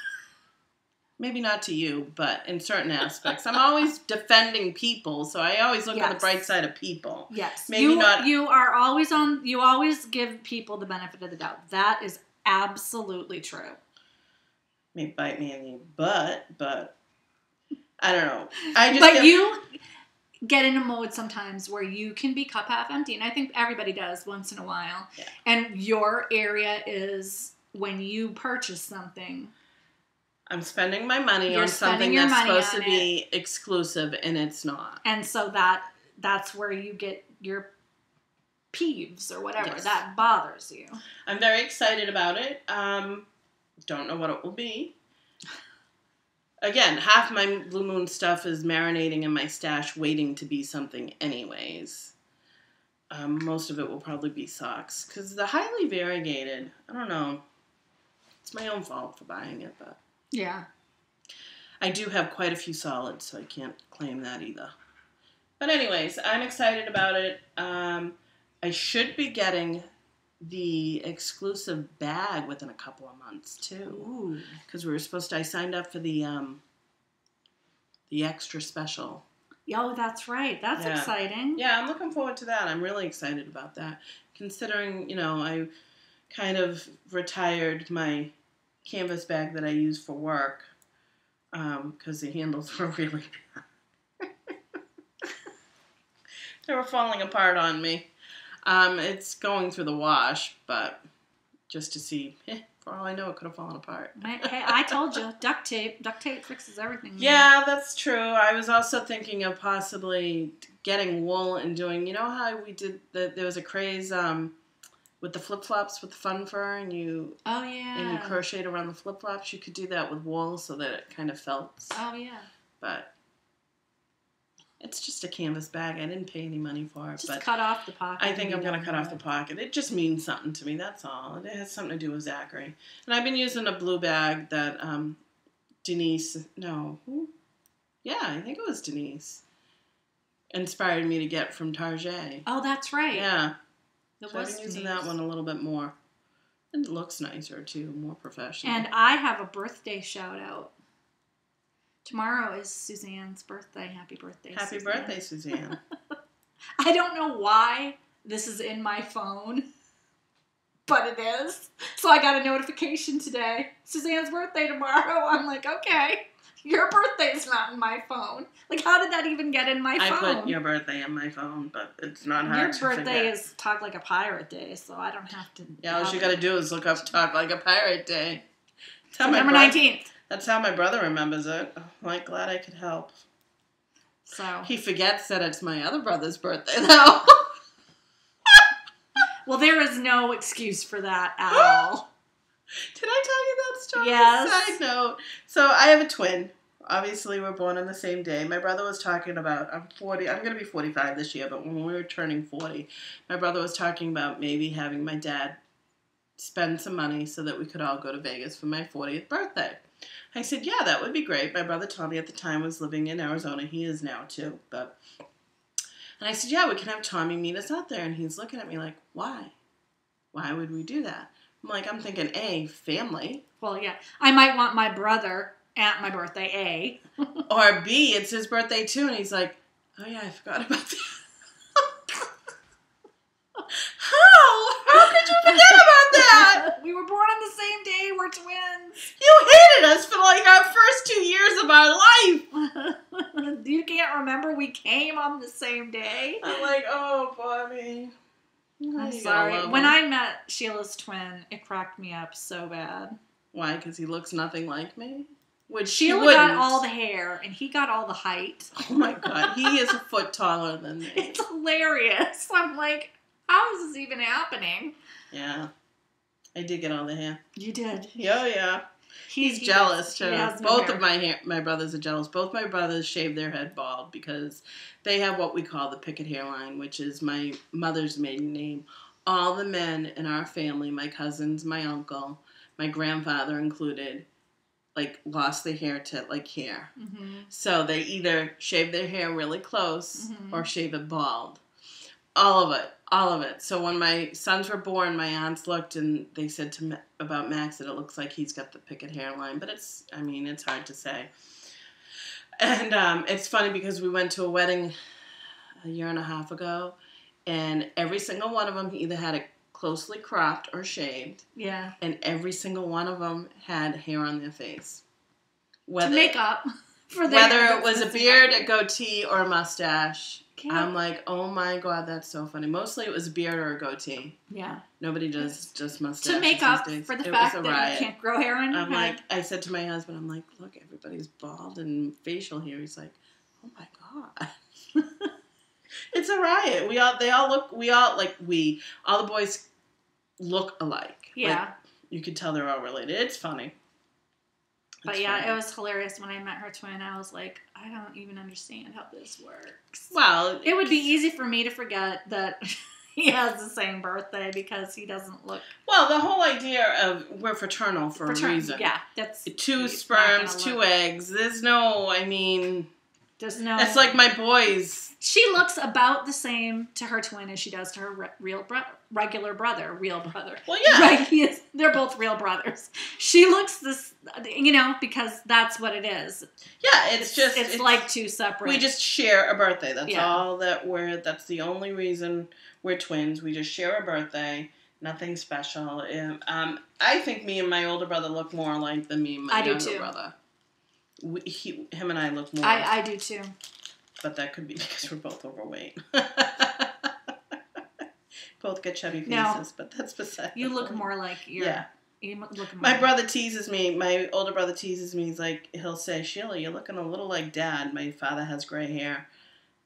Maybe not to you, but in certain aspects. I'm always defending people, so I always look on the bright side of people. Yes. Maybe not. You always give people the benefit of the doubt. That is absolutely true. May bite me in the butt, but I don't know. You get in a mode sometimes where you can be cup half empty, and I think everybody does once in a while. Yeah. And your area is when you purchase something. I'm spending my money on something that's supposed to be exclusive, and it's not. And so that's where you get your peeves or whatever. Yes. That bothers you. I'm very excited about it. Don't know what it will be. Again, half my Blue Moon stuff is marinating in my stash, waiting to be something anyways. Most of it will probably be socks. Because the highly variegated, I don't know. It's my own fault for buying it, but... Yeah. I do have quite a few solids, so I can't claim that either. But anyways, I'm excited about it. I should be getting the exclusive bag within a couple of months, too. Because I signed up for the extra special. Oh, that's right. That's exciting. Yeah, I'm looking forward to that. I'm really excited about that. Considering, you know, I kind of retired my canvas bag that I use for work because the handles were really bad. They were falling apart on me. It's going through the wash, but just to see, for all I know, it could have fallen apart. Hey, I told you, duct tape. Duct tape fixes everything. Yeah, that's true. I was also thinking of possibly getting wool and doing, you know how we did, there was a craze with the flip-flops with the fun fur and you crocheted around the flip-flops. You could do that with wool so that it kind of felt. Oh, yeah. But it's just a canvas bag. I didn't pay any money for it. Just cut off the pocket. I think I'm going to cut off the pocket. It just means something to me, that's all. It has something to do with Zachary. And I've been using a blue bag that Denise, I think it was Denise, inspired me to get from Target. Oh, that's right. Yeah. So I've been using that one a little bit more. And it looks nicer, too, more professional. And I have a birthday shout-out. Tomorrow is Suzanne's birthday. Happy birthday, Happy birthday, Suzanne. I don't know why this is in my phone, but it is. So I got a notification today. Suzanne's birthday tomorrow. I'm like, okay, your birthday's not in my phone. Like, how did that even get in my phone? I put your birthday in my phone, but it's not hard to forget. Your birthday is Talk Like a Pirate Day, so I don't have to. Yeah, all you got to do is look up Talk Like a Pirate Day. September 19th. That's how my brother remembers it. I'm like, glad I could help. So he forgets that it's my other brother's birthday, though. Well, there is no excuse for that at all. Did I tell you that story? Yes. Side note. So I have a twin. Obviously, we're born on the same day. My brother was talking about, I'm 40. I'm going to be 45 this year, but when we were turning 40, my brother was talking about maybe having my dad spend some money so that we could all go to Vegas for my 40th birthday. I said, yeah, that would be great. My brother Tommy at the time was living in Arizona. He is now, too. And I said, yeah, we can have Tommy meet us out there. And he's looking at me like, why? Why would we do that? I'm like, I'm thinking, A, family. Well, yeah. I might want my brother at my birthday, A. Or B, it's his birthday, too. And he's like, oh, yeah, I forgot about that. How could you forget about that? We were born on the same day. We're twins. You hated us for like our first 2 years of our life. You can't remember we came on the same day? I'm like, oh, Bobby. I'm sorry. When I met Sheila's twin, it cracked me up so bad. Why? Because he looks nothing like me? Which Sheila got all the hair, and he got all the height. Oh, my God. He is a foot taller than me. It's hilarious. I'm like, how is this even happening? Yeah. I did get all the hair. You did. Oh, yeah. He's jealous, too. Both of my brothers are jealous. Both my brothers shave their head bald because they have what we call the picket hairline, which is my mother's maiden name. All the men in our family, my cousins, my uncle, my grandfather included, like, lost their hair to, like, here. Mm-hmm. So they either shave their hair really close or shave it bald. All of it. All of it. So when my sons were born, my aunts looked and they said about Max that it looks like he's got the picket hairline. But it's hard to say. And it's funny because we went to a wedding a year and a half ago, and every single one of them either had it closely cropped or shaved. Yeah. And every single one of them had hair on their face. To make up for their whether it was a beard, a goatee, or a mustache. I'm like, oh my God, that's so funny. Mostly it was a beard or a goatee. Yeah. Nobody does just mustaches. To make up for the fact that you can't grow hair on your head. I said to my husband, I'm like, look, everybody's bald and facial hair. He's like, oh my God. It's a riot. All the boys look alike. Yeah. Like, you could tell they're all related. It's funny. But yeah, it was hilarious when I met her twin. I was like, I don't even understand how this works. Well, it would be easy for me to forget that he has the same birthday because he doesn't look. Well, the whole idea of we're fraternal for a reason. Yeah, that's 2 sperms, 2 eggs. There's no, There's no. It's like my boys. She looks about the same to her twin as she does to her regular brother. Real brother. Well, yeah. Right? They're both real brothers. She looks this, because that's what it is. Yeah, it's like two separate. We just share a birthday. That's all that that's the only reason we're twins. We just share a birthday. Nothing special. I think me and my older brother look more alike than me and my younger brother. Him and I look more. I do too. But that could be because we're both overweight. Both get chubby faces, no, but that's beside you look more like your... Yeah. You look more my brother teases me. My older brother teases me. He'll say, Sheila, you're looking a little like Dad. My father has gray hair.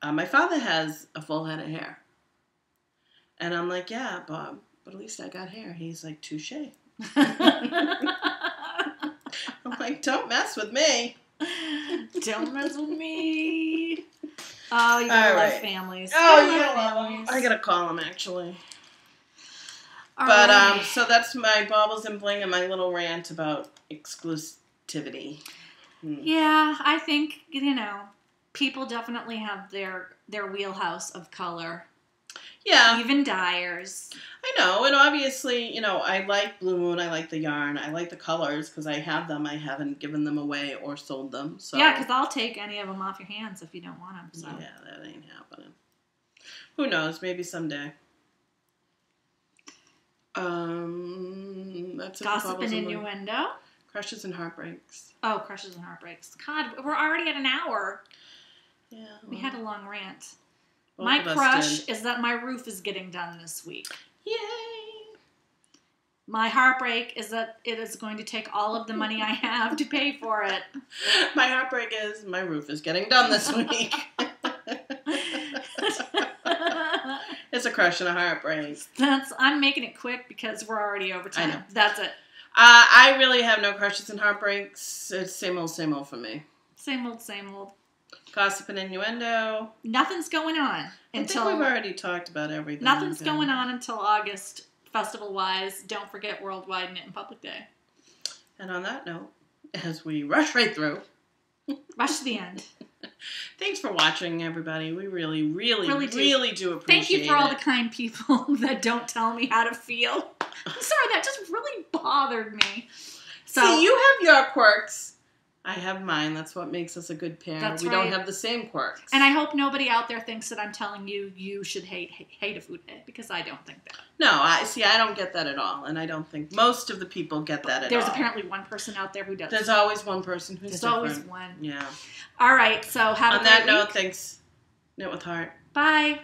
My father has a full head of hair. And I'm like, yeah, Bob, but at least I got hair. He's like, touche. I'm like, don't mess with me. Don't mess with me. Oh, you gotta love families. Oh, you gotta love them. I gotta call them, actually. So that's my Baubles and Bling and my little rant about exclusivity. Yeah, I think, people definitely have their wheelhouse of color. Yeah. Even dyers. I know, and obviously, I like Blue Moon, I like the yarn, I like the colors, because I have them, I haven't given them away or sold them, so. Yeah, because I'll take any of them off your hands if you don't want them, so. Yeah, that ain't happening. Who knows, maybe someday. That's Gossip and innuendo. Crushes and heartbreaks. Oh, crushes and heartbreaks. God, we're already at an hour. Yeah. Well, we had a long rant. Both my crush is that my roof is getting done this week. Yay! My heartbreak is that it is going to take all of the money I have to pay for it. My heartbreak is my roof is getting done this week. It's a crush and a heartbreak. I'm making it quick because we're already over time. I know. That's it. I really have no crushes and heartbreaks. It's same old for me. Same old, same old. Gossip and innuendo. Nothing's going on until... I think we've already talked about everything. Nothing's going on until August, festival-wise. Don't forget Worldwide Knit and Public Day. And on that note, as we rush right through... Rush to the end. Thanks for watching, everybody. We really do appreciate it. Thank you for all the kind people that don't tell me how to feel. I'm sorry, that just really bothered me. So, see, you have your quirks. I have mine. That's what makes us a good pair. We don't have the same quirks. And I hope nobody out there thinks that I'm telling you should hate Hitofude, because I don't think that. No, I don't get that at all. And I don't think most of the people get that at all. There's apparently one person out there who does. There's always one person who's different. There's always one. Yeah. All right, so have a great week. On that note, thanks. Knit with Heart. Bye.